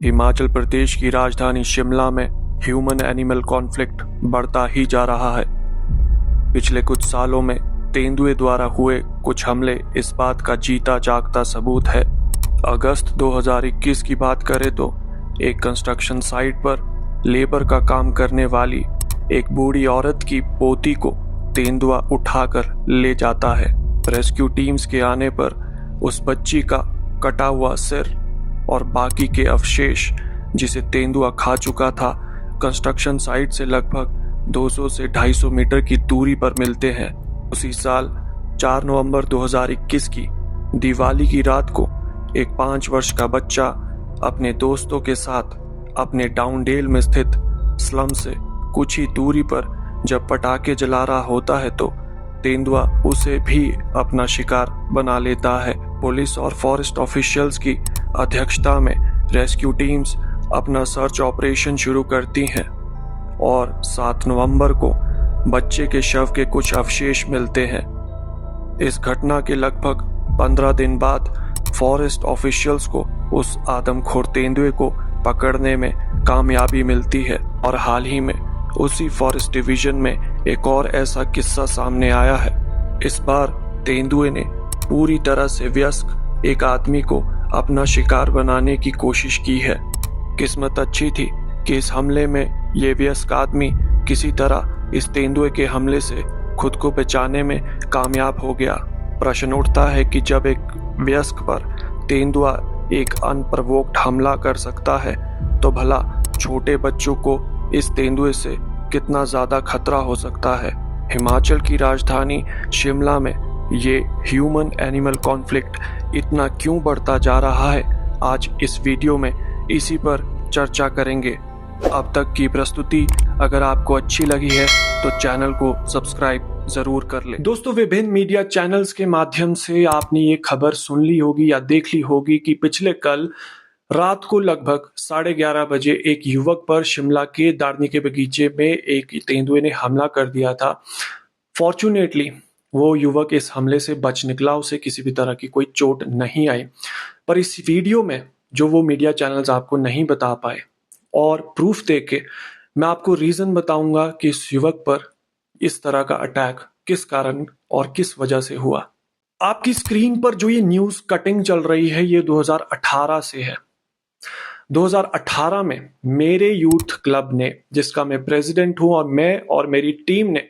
हिमाचल प्रदेश की राजधानी शिमला में ह्यूमन एनिमल कॉन्फ्लिक्ट बढ़ता ही जा रहा है। पिछले कुछ सालों में तेंदुए द्वारा हुए कुछ हमले इस बात का जीता जागता सबूत है। अगस्त 2021 की बात करें तो एक कंस्ट्रक्शन साइट पर लेबर का काम करने वाली एक बूढ़ी औरत की पोती को तेंदुआ उठाकर ले जाता है। रेस्क्यू टीम्स के आने पर उस बच्ची का कटा हुआ सिर और बाकी के अवशेष जिसे तेंदुआ खा चुका था कंस्ट्रक्शन साइट से लगभग 200 से 250 मीटर की दूरी पर मिलते हैं। उसी साल 4 नवंबर 2021 की दिवाली की रात को एक 5 वर्ष का बच्चा अपने दोस्तों के साथ अपने डाउनडेल में स्थित स्लम से कुछ ही दूरी पर जब पटाखे जला रहा होता है तो तेंदुआ उसे भी अपना शिकार बना लेता है। पुलिस और फॉरेस्ट ऑफिशियल्स की अध्यक्षता में रेस्क्यू टीम्स अपना सर्च ऑपरेशन शुरू करती हैं और 7 नवंबर को बच्चे के शव के कुछ अवशेष मिलते हैं। इस घटना के लगभग 15 दिन बाद फॉरेस्ट ऑफिशियल्स को उस आदमखोर तेंदुए को पकड़ने में कामयाबी मिलती है और हाल ही में उसी फॉरेस्ट डिवीजन में एक और ऐसा किस्सा सामने आया है। इस बार तेंदुए ने पूरी तरह से वयस्क एक आदमी को अपना शिकार बनाने की कोशिश की है। किस्मत अच्छी थी कि इस हमले में ये वयस्क आदमी किसी तरह इस तेंदुए के हमले से खुद को बचाने में कामयाब हो गया। प्रश्न उठता है कि जब एक वयस्क पर तेंदुआ एक अनप्रवोक्ड हमला कर सकता है तो भला छोटे बच्चों को इस तेंदुए से कितना ज्यादा खतरा हो सकता है। हिमाचल की राजधानी शिमला में ये ह्यूमन एनिमल कॉन्फ्लिक्ट इतना क्यों बढ़ता जा रहा है, आज इस वीडियो में इसी पर चर्चा करेंगे। अब तक की प्रस्तुति अगर आपको अच्छी लगी है तो चैनल को सब्सक्राइब जरूर कर लें। दोस्तों, विभिन्न मीडिया चैनल्स के माध्यम से आपने ये खबर सुन ली होगी या देख ली होगी कि पिछले कल रात को लगभग 11:30 बजे एक युवक पर शिमला के दाड़नी के बगीचे में एक तेंदुए ने हमला कर दिया था। फॉर्चुनेटली वो युवक इस हमले से बच निकला, उसे किसी भी तरह की कोई चोट नहीं आई। पर इस वीडियो में जो वो मीडिया चैनल्स आपको नहीं बता पाए और प्रूफ दे के मैं आपको रीजन बताऊंगा कि इस युवक पर इस तरह का अटैक किस कारण और किस वजह से हुआ। आपकी स्क्रीन पर जो ये न्यूज कटिंग चल रही है ये 2018 से है। 2018 में मेरे यूथ क्लब ने, जिसका मैं प्रेसिडेंट हूं, और मैं और मेरी टीम ने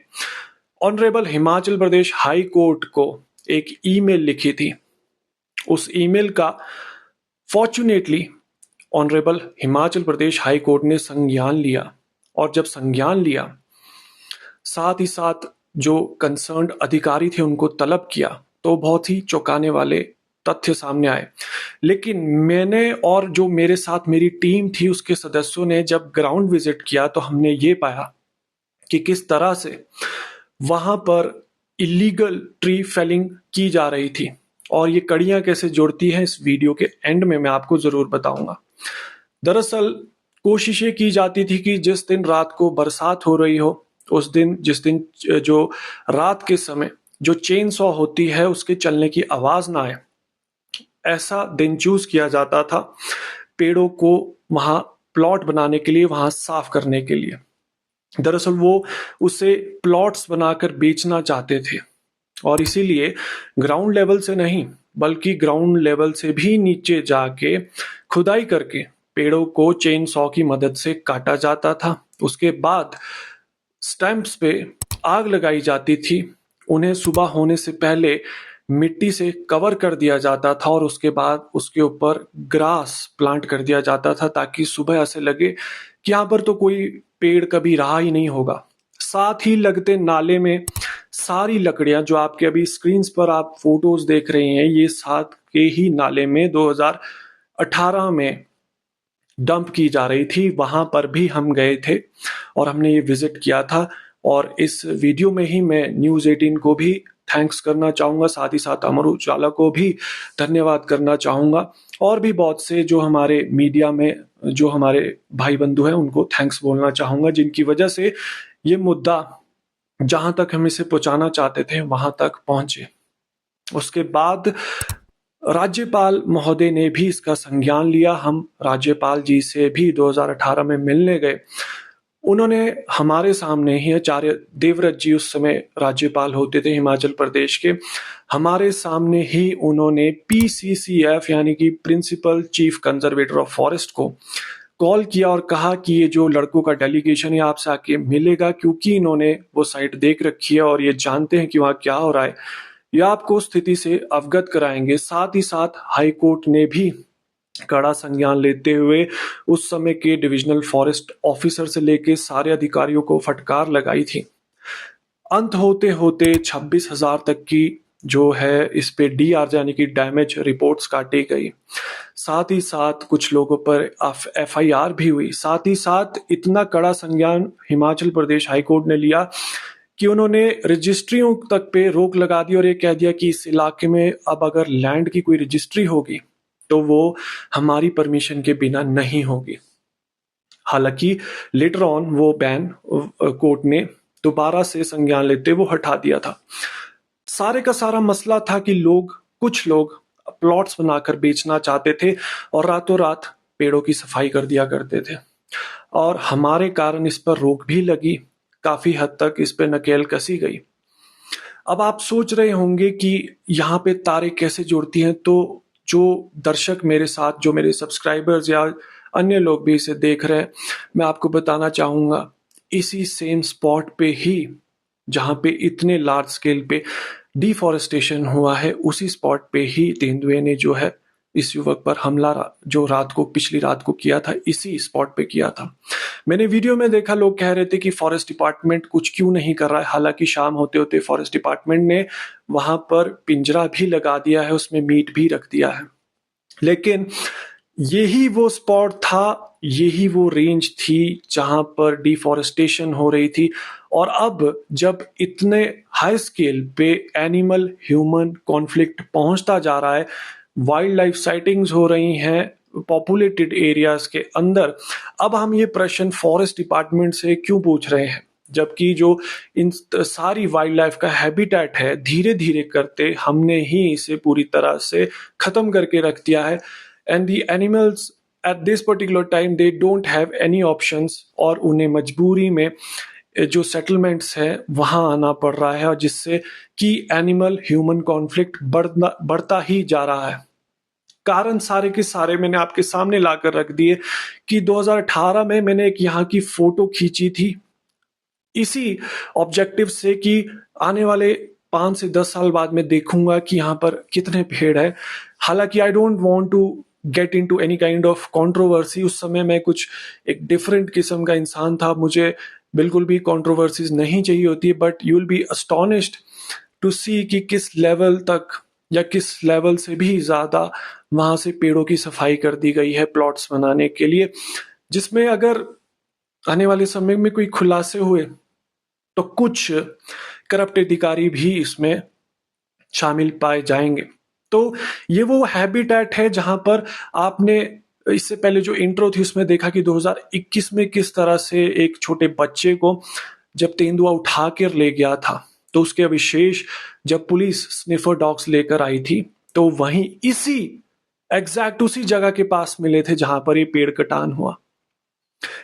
honourable Himachal Pradesh high court को एक ईमेल लिखी थी। उस ईमेल का fortunately honourable Himachal Pradesh high court ने संज्ञान लिया और जब संज्ञान लिया साथ ही साथ जो कंसर्न्ड अधिकारी थे उनको तलब किया तो बहुत ही चौंकाने वाले तथ्य सामने आए। लेकिन मैंने और जो मेरे साथ मेरी टीम थी उसके सदस्यों ने जब ग्राउंड विजिट किया तो हमने ये पाया कि किस तरह से वहां पर इलीगल ट्री फेलिंग की जा रही थी और ये कड़ियां कैसे जुड़ती हैं इस वीडियो के एंड में मैं आपको जरूर बताऊंगा। दरअसल कोशिश ये की जाती थी कि जिस दिन रात को बरसात हो रही हो उस दिन, जिस दिन जो रात के समय जो चेन सॉ होती है उसके चलने की आवाज ना आए, ऐसा दिन चूज किया जाता था पेड़ों को वहां प्लॉट बनाने के लिए, वहां साफ करने के लिए। दरअसल वो उसे प्लॉट्स बनाकर बेचना चाहते थे और इसीलिए ग्राउंड लेवल से नहीं बल्कि ग्राउंड लेवल से भी नीचे जाके खुदाई करके पेड़ों को चेन सॉ की मदद से काटा जाता था। उसके बाद स्टैंप्स पे आग लगाई जाती थी, उन्हें सुबह होने से पहले मिट्टी से कवर कर दिया जाता था और उसके बाद उसके ऊपर ग्रास प्लांट कर दिया जाता था ताकि सुबह ऐसे लगे कि यहाँ पर तो कोई पेड़ कभी रहा ही नहीं होगा। साथ ही लगते नाले में सारी लकड़ियां जो आपके अभी स्क्रीन पर आप फोटोज देख रहे हैं ये साथ के ही नाले में 2018 में डंप की जा रही थी। वहां पर भी हम गए थे और हमने ये विजिट किया था और इस वीडियो में ही मैं न्यूज 18 को भी थैंक्स करना चाहूंगा, साथ ही साथ अमर उजाला को भी धन्यवाद करना चाहूंगा और भी बहुत से जो हमारे मीडिया में जो हमारे भाई बंधु हैं उनको थैंक्स बोलना चाहूंगा जिनकी वजह से ये मुद्दा जहां तक हम इसे पहुंचाना चाहते थे वहां तक पहुंचे। उसके बाद राज्यपाल महोदय ने भी इसका संज्ञान लिया। हम राज्यपाल जी से भी 2018 में मिलने गए। उन्होंने हमारे सामने ही, आचार्य देवव्रत जी उस समय राज्यपाल होते थे हिमाचल प्रदेश के, हमारे सामने ही उन्होंने PCCF यानी कि principal chief conservator of forest को कॉल किया और कहा कि ये जो लड़कों का डेलीगेशन है आपसे आके मिलेगा, क्योंकि इन्होंने वो साइट देख रखी है और ये जानते हैं कि वहाँ क्या हो रहा है, ये आपको स्थिति से अवगत कराएंगे। साथ ही साथ हाई कोर्ट ने भी कड़ा संज्ञान लेते हुए उस समय के डिविजनल फॉरेस्ट ऑफिसर से लेके सारे अधिकारियों को फटकार लगाई थी। अंत होते होते 26,000 तक की जो है इस पे DR यानी कि डैमेज रिपोर्ट्स काटी गई। साथ ही साथ कुछ लोगों पर FIR भी हुई। साथ ही साथ इतना कड़ा संज्ञान हिमाचल प्रदेश हाई कोर्ट ने लिया कि उन्होंने रजिस्ट्रियों तक पे रोक लगा दी और ये कह दिया कि इस इलाके में अब अगर लैंड की कोई रजिस्ट्री होगी तो वो हमारी परमिशन के बिना नहीं होगी। हालांकि लेटर ऑन वो बैन कोर्ट ने दोबारा से संज्ञान लेते वो हटा दिया था। सारे का सारा मसला था कि कुछ लोग प्लॉट्स बनाकर बेचना चाहते थे और रातों रात पेड़ों की सफाई कर दिया करते थे, और हमारे कारण इस पर रोक भी लगी। काफी हद तक इस पे नकेल कसी गई। अब आप सोच रहे होंगे कि यहाँ पे तारे कैसे जुड़ती हैं, तो जो दर्शक मेरे साथ, जो मेरे सब्सक्राइबर्स या अन्य लोग भी इसे देख रहे हैं, मैं आपको बताना चाहूंगा, इसी सेम स्पॉट पे ही जहां पे इतने लार्ज स्केल पे डिफॉरेस्टेशन हुआ है, उसी स्पॉट पे ही तेंदुए ने जो है इस युवक पर हमला जो पिछली रात को किया था, इसी स्पॉट पे किया था। मैंने वीडियो में देखा, लोग कह रहे थे कि फॉरेस्ट डिपार्टमेंट कुछ क्यों नहीं कर रहा है। हालांकि शाम होते होते फॉरेस्ट डिपार्टमेंट ने वहां पर पिंजरा भी लगा दिया है, उसमें मीट भी रख दिया है। लेकिन यही वो स्पॉट था, यही वो रेंज थी जहां पर डिफॉरेस्टेशन हो रही थी। और अब जब इतने हाई स्केल पे एनिमल ह्यूमन कॉन्फ्लिक्ट पहुंचता जा रहा है, वाइल्ड लाइफ साइटिंग्स हो रही हैं पॉपुलेटेड एरियाज के अंदर, अब हम ये प्रश्न फॉरेस्ट डिपार्टमेंट से क्यों पूछ रहे हैं, जबकि जो इन सारी वाइल्ड लाइफ का हैबिटेट है, धीरे धीरे करते हमने ही इसे पूरी तरह से खत्म करके रख दिया है। And the animals at this particular time they don't have any options, और उन्हें मजबूरी में जो सेटलमेंट्स है वहां आना पड़ रहा है, और जिससे कि एनिमल ह्यूमन कॉन्फ्लिक्ट बढ़ता ही जा रहा है। कारण सारे के सारे मैंने आपके सामने लाकर रख दिए कि 2018 में मैंने एक यहाँ की फोटो खींची थी इसी ऑब्जेक्टिव से कि आने वाले 5 से 10 साल बाद मैं देखूंगा कि यहाँ पर कितने पेड़ है। हालांकि I don't want to get into any kind of controversy. उस समय मैं कुछ एक डिफरेंट किस्म का इंसान था, मुझे बिल्कुल भी कंट्रोवर्सीज नहीं चाहिए होती, but you will be astonished to see कि किस लेवल तक या किस लेवल से भी ज्यादा वहां से पेड़ों की सफाई कर दी गई है प्लॉट्स बनाने के लिए, जिसमें अगर आने वाले समय में कोई खुलासे हुए तो कुछ करप्ट अधिकारी भी इसमें शामिल पाए जाएंगे। तो ये वो हैबिटेट है जहां पर आपने इससे पहले जो इंट्रो थी उसमें देखा कि 2021 में किस तरह से एक छोटे बच्चे को जब तेंदुआ उठा कर ले गया था, तो उसके अवशेष जब पुलिस स्निफर डॉग्स लेकर आई थी तो वहीं इसी एग्जैक्ट उसी जगह के पास मिले थे जहां पर ये पेड़ कटान हुआ।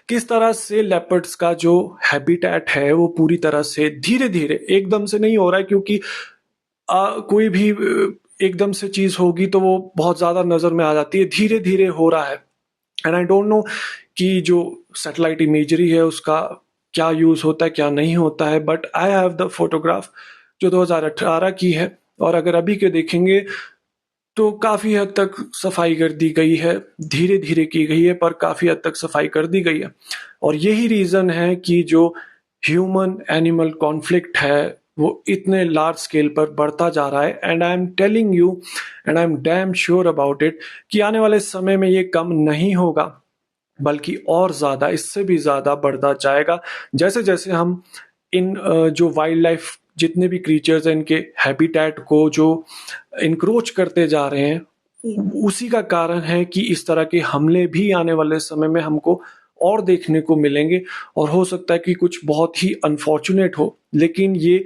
किस तरह से लेपर्ड्स का जो हैबिटेट है वो पूरी तरह से धीरे धीरे, एकदम से नहीं हो रहा है, क्योंकि कोई भी एकदम से चीज होगी तो वो बहुत ज्यादा नजर में आ जाती है, धीरे धीरे हो रहा है। एंड आई डोंट नो कि जो सैटेलाइट इमेजरी है उसका क्या यूज होता है क्या नहीं होता है, but I have the photograph जो 2018 की है, और अगर अभी के देखेंगे तो काफी हद तक सफाई कर दी गई है, धीरे धीरे की गई है पर काफी हद तक सफाई कर दी गई है। और यही रीजन है कि जो ह्यूमन एनिमल कॉन्फ्लिक्ट है वो इतने लार्ज स्केल पर बढ़ता जा रहा है। And I am telling you and I am damn sure about it कि आने वाले समय में ये कम नहीं होगा, बल्कि और ज्यादा, इससे भी ज्यादा बढ़ता जाएगा, जैसे जैसे हम इन जो वाइल्ड लाइफ जितने भी क्रीचर्स हैं इनके हैबिटेट को जो इंक्रोच करते जा रहे हैं, उसी का कारण है कि इस तरह के हमले भी आने वाले समय में हमको और देखने को मिलेंगे। और हो सकता है कि कुछ बहुत ही अनफॉर्चुनेट हो, लेकिन ये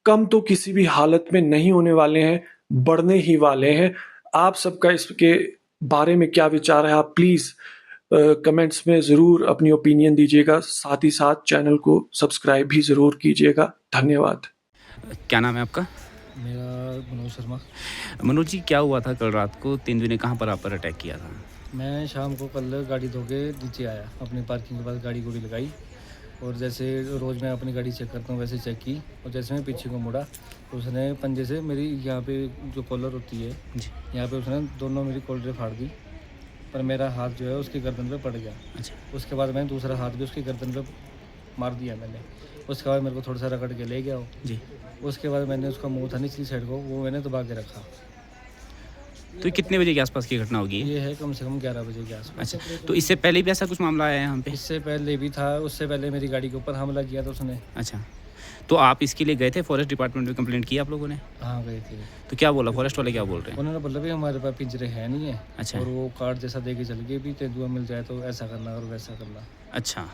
कम तो किसी भी हालत में नहीं होने वाले हैं, बढ़ने ही वाले हैं। आप सबका इसके बारे में क्या विचार है? आप प्लीज़ कमेंट्स में ज़रूर अपनी ओपिनियन दीजिएगा। साथ ही साथ चैनल को सब्सक्राइब भी ज़रूर कीजिएगा। धन्यवाद। क्या नाम है आपका? मेरा मनोज शर्मा। मनोज जी, क्या हुआ था कल रात को? तेंदुए ने कहाँ पर आप पर अटैक किया था? मैं शाम को कल गाड़ी धो के नीचे आया, अपनी पार्किंग के पास गाड़ी गुड़ी लगाई और जैसे रोज़ मैं अपनी गाड़ी चेक करता हूँ वैसे चेक की। और जैसे मैं पीछे को मुड़ा तो उसने पंजे से मेरी यहाँ पे जो कॉलर होती है जी। यहाँ पे उसने दोनों मेरी कॉलरें फाड़ दी, पर मेरा हाथ जो है उसकी गर्दन पे पड़ गया। अच्छा। उसके बाद मैंने दूसरा हाथ भी उसकी गर्दन पे मार दिया मैंने। उसके बाद मेरे को थोड़ा सा रगड़ के ले गया वो। जी। उसके बाद मैंने उसका मुँह था निचली साइड को, वो मैंने दबा के रखा। तो ये कितने बजे के आसपास की घटना होगी? ये है कम से कम 11 बजे के आसपास। अच्छा, तो इससे पहले भी ऐसा कुछ मामला आया है यहाँ पे? इससे पहले भी था, उससे पहले मेरी गाड़ी के ऊपर हमला किया था उसने। अच्छा, तो आप इसके लिए गए थे फॉरेस्ट डिपार्टमेंट में, कंप्लेंट की आप लोगों ने? हाँ गए थे। तो क्या बोला फॉरेस्ट वाले, क्या बोल रहे हैं? उन्होंने बोला भी हमारे पास पिंजरे है नहीं है। अच्छा। और वो कार्ड जैसा दे के चल गए भी तेंदुआ मिल जाए तो ऐसा करना और वैसा करना। अच्छा।